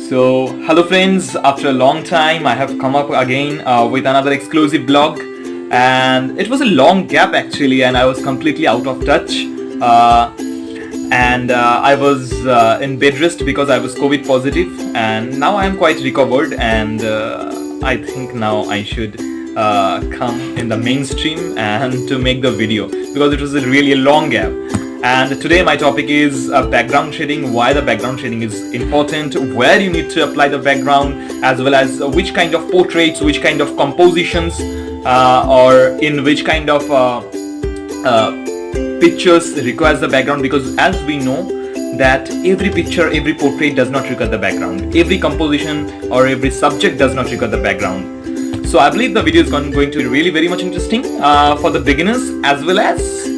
So, hello friends, after a long time I have come up again with another exclusive blog, and it was a long gap actually, and I was completely out of touch, and I was in bed rest because I was COVID positive, and now I am quite recovered, and I think now I should come in the mainstream and to make the video because it was a really long gap. And today my topic is background shading, why the background shading is important, where you need to apply the background, as well as which kind of portraits, which kind of compositions, or in which kind of pictures requires the background, because as we know that every picture, every portrait does not require the background, every composition or every subject does not require the background. So I believe the video is going to be really very much interesting for the beginners as well as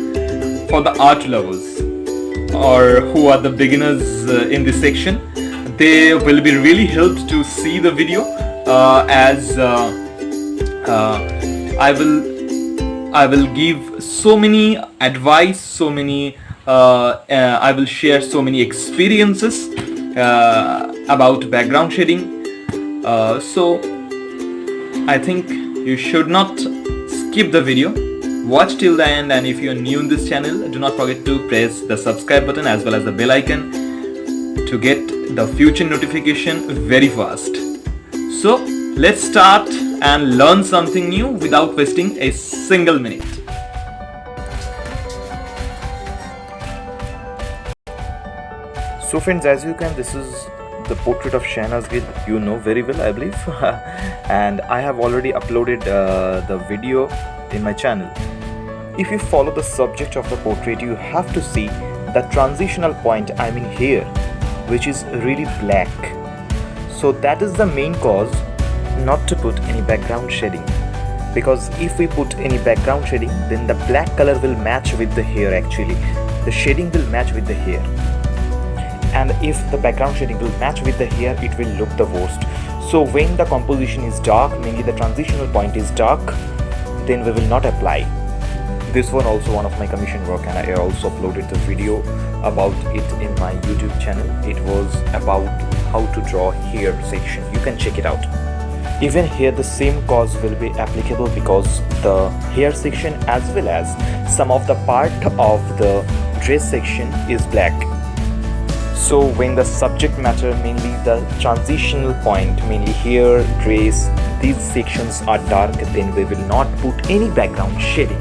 for the art lovers, or who are the beginners in this section. They will be really helped to see the video, as I will give so many advice, so many I will share so many experiences about background shading. So I think you should not skip the video. Watch till the end, and if you are new in this channel, do not forget to press the subscribe button as well as the bell icon to get the future notification very fast. So let's start and learn something new without wasting a single minute. So friends, as you can, this is the portrait of Shahnaz Gill, you know very well I believe and I have already uploaded the video in my channel. If you follow the subject of the portrait, you have to see the transitional point, I mean here, which is really black. So that is the main cause not to put any background shading, because if we put any background shading, then the black color will match with the hair. Actually the shading will match with the hair, and if the background shading will match with the hair, it will look the worst. So when the composition is dark, mainly the transitional point is dark, then we will not apply. This was also one of my commission work, and I also uploaded the video about it in my YouTube channel. It was about how to draw hair section. You can check it out. Even here the same cause will be applicable, because the hair section as well as some of the part of the dress section is black. So when the subject matter, mainly the transitional point, mainly hair, dress, these sections are dark, then we will not put any background shading.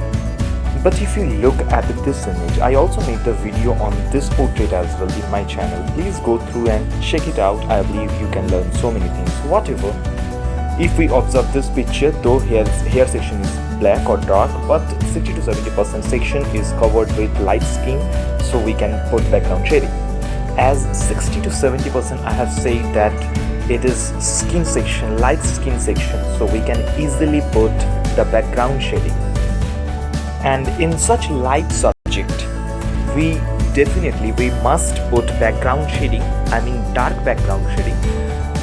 But if you look at this image, I also made the video on this portrait as well in my channel. Please go through and check it out. I believe you can learn so many things. Whatever, if we observe this picture, though hair section is black or dark, but 60 to 70% section is covered with light skin, so we can put background shading. As 60 to 70% I have said that it is skin section, light skin section, so we can easily put the background shading. And in such light subject, we must put background shading, I mean dark background shading,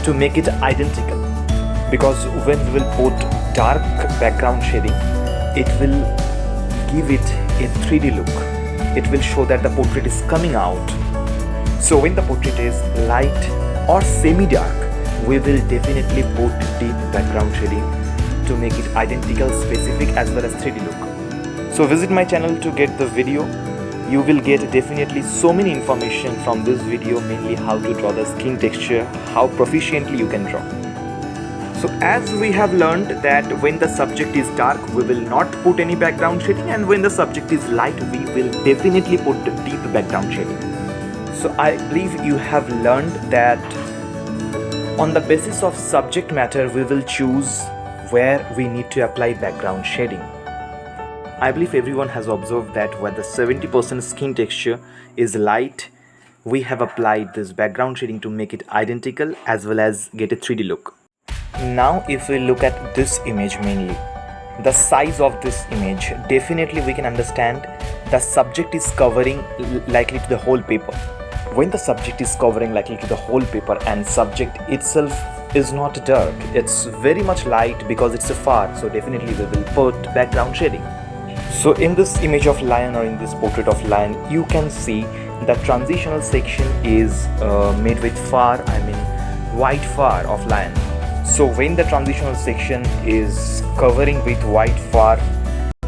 to make it identical. Because when we will put dark background shading, it will give it a 3D look. It will show that the portrait is coming out. So when the portrait is light or semi-dark, we will definitely put deep background shading to make it identical, specific as well as 3D look. So visit my channel to get the video. You will get definitely so many information from this video, mainly how to draw the skin texture, how proficiently you can draw. So as we have learned that when the subject is dark, we will not put any background shading, and when the subject is light, we will definitely put the deep background shading. So I believe you have learned that on the basis of subject matter, we will choose where we need to apply background shading. I believe everyone has observed that where the 70% skin texture is light, we have applied this background shading to make it identical as well as get a 3D look. Now if we look at this image, mainly the size of this image, definitely we can understand the subject is covering likely to the whole paper. When the subject is covering likely to the whole paper and subject itself is not dark, it's very much light because it's a far, so definitely we will put background shading. So in this image of lion, or in this portrait of lion, you can see the transitional section is made with far, I mean white fur of lion. So when the transitional section is covering with white fur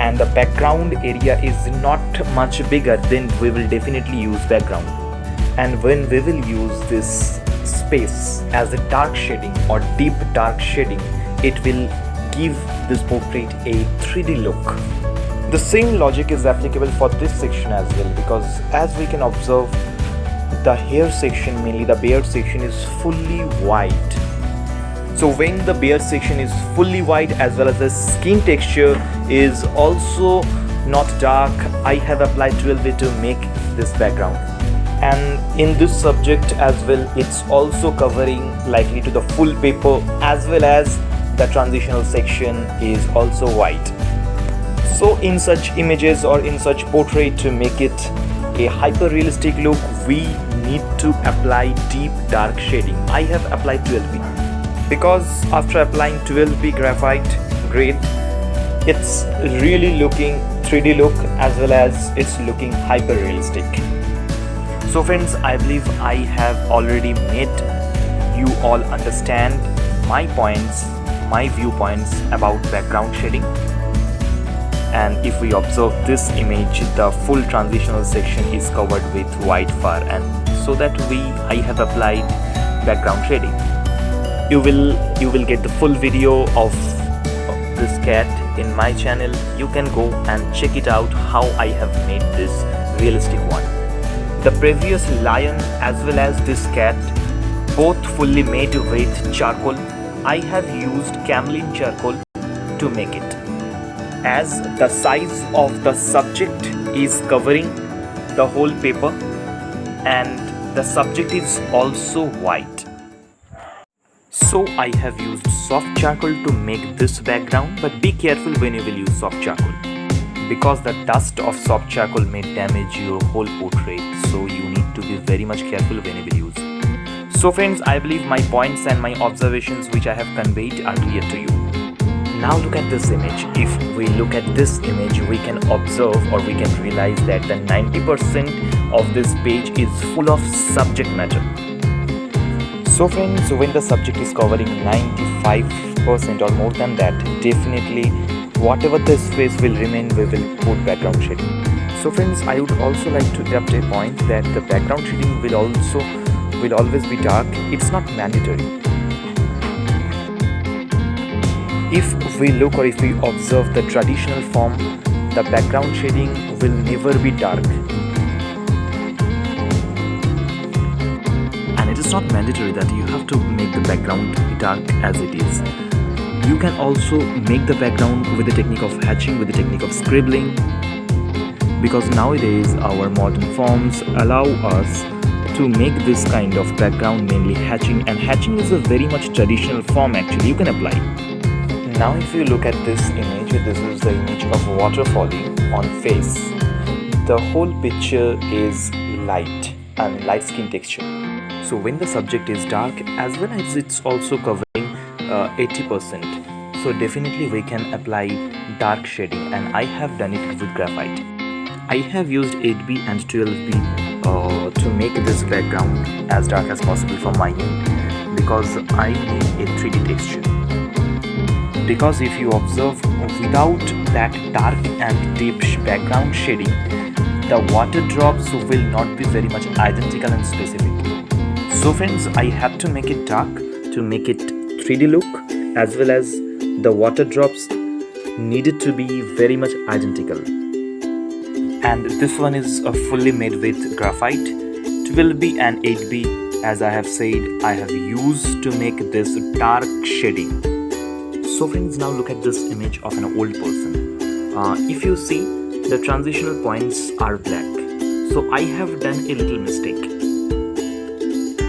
and the background area is not much bigger, then we will definitely use background. And when we will use this space as a dark shading or deep dark shading, it will give this portrait a 3D look. The same logic is applicable for this section as well, because as we can observe, the hair section, mainly the beard section, is fully white. So when the beard section is fully white as well as the skin texture is also not dark, I have applied 12B to make this background. And in this subject as well, it's also covering likely to the full paper, as well as the transitional section is also white. So in such images or in such portrait, to make it a hyper realistic look, we need to apply deep dark shading. I have applied 12B because after applying 12B graphite grade, it's really looking 3D look as well as it's looking hyper realistic. So friends, I believe I have already made you all understand my points, my viewpoints about background shading. And if we observe this image, the full transitional section is covered with white fur, and so that I have applied background shading. You will get the full video of this cat in my channel. You can go and check it out how I have made this realistic one. The previous lion as well as this cat, both fully made with charcoal. I have used camelin charcoal to make it, as the size of the subject is covering the whole paper and the subject is also white. So I have used soft charcoal to make this background, but be careful when you will use soft charcoal, because the dust of soft charcoal may damage your whole portrait, so you need to be very much careful when you will use. So friends, I believe my points and my observations which I have conveyed are clear to you. Now look at this image. If we look at this image, we can observe or we can realize that the 90% of this page is full of subject matter. So friends, when the subject is covering 95% or more than that, definitely whatever the space will remain, we will put background shading. So friends, I would also like to add a point that the background shading will always be dark. It's not mandatory. If we look or if we observe the traditional form, the background shading will never be dark. And it is not mandatory that you have to make the background dark as it is. You can also make the background with the technique of hatching, with the technique of scribbling, because nowadays our modern forms allow us to make this kind of background, mainly hatching, and hatching is a very much traditional form actually you can apply. Now if you look at this image, this is the image of water falling on face. The whole picture is light and light skin texture. So when the subject is dark as well as it's also covering 80%, so definitely we can apply dark shading, and I have done it with graphite. I have used 8B and 12B to make this background as dark as possible for my end, because I need a 3D texture. Because if you observe, without that dark and deep background shading, the water drops will not be very much identical and specific. So friends, I had to make it dark to make it 3D look, as well as the water drops needed to be very much identical. And this one is fully made with graphite, 12B and 8B, as I have said, I have used to make this dark shading. So friends, now look at this image of an old person. If you see, the transitional points are black. So I have done a little mistake.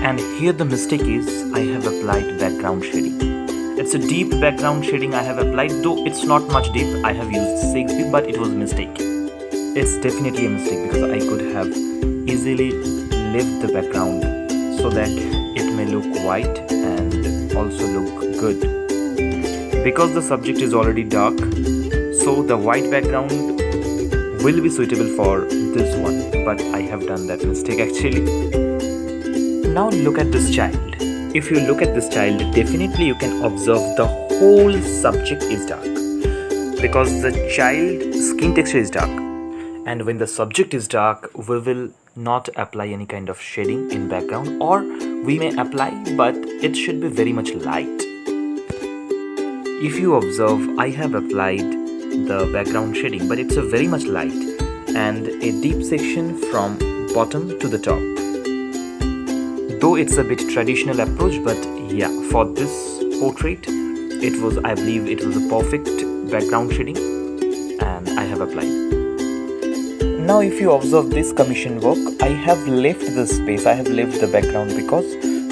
And here the mistake is, I have applied background shading. It's a deep background shading I have applied, though it's not much deep. I have used 6B, but it was a mistake. It's definitely a mistake, because I could have easily left the background so that it may look white and also look good. Because the subject is already dark, so the white background will be suitable for this one, but I have done that mistake actually. Now look at this child. if you look at this child, definitely you can observe the whole subject is dark because the child skin texture is dark, and when the subject is dark we will not apply any kind of shading in background, or we may apply but it should be very much light. If you observe, I have applied the background shading, but it's a very much light and a deep section from bottom to the top. Though it's a bit traditional approach, but yeah, for this portrait it was, I believe it was a perfect background shading and I have applied. Now if you observe this commission work, I have left the space, I have left the background because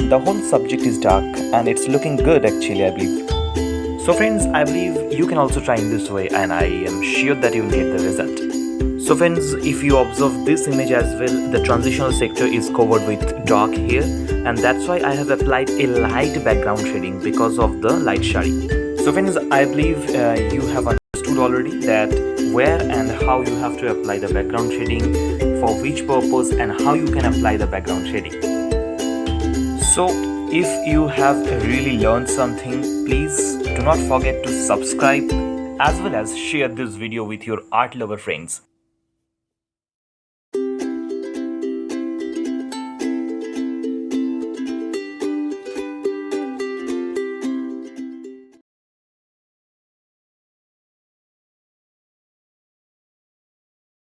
the whole subject is dark and it's looking good actually, I believe. So friends, I believe you can also try in this way and I am sure that you will get the result. So friends, if you observe this image as well, the transitional sector is covered with dark hair, and that's why I have applied a light background shading because of the light shading. So friends, I believe you have understood already that where and how you have to apply the background shading, for which purpose and how you can apply the background shading. So if you have really learned something, please do not forget to subscribe as well as share this video with your art lover friends.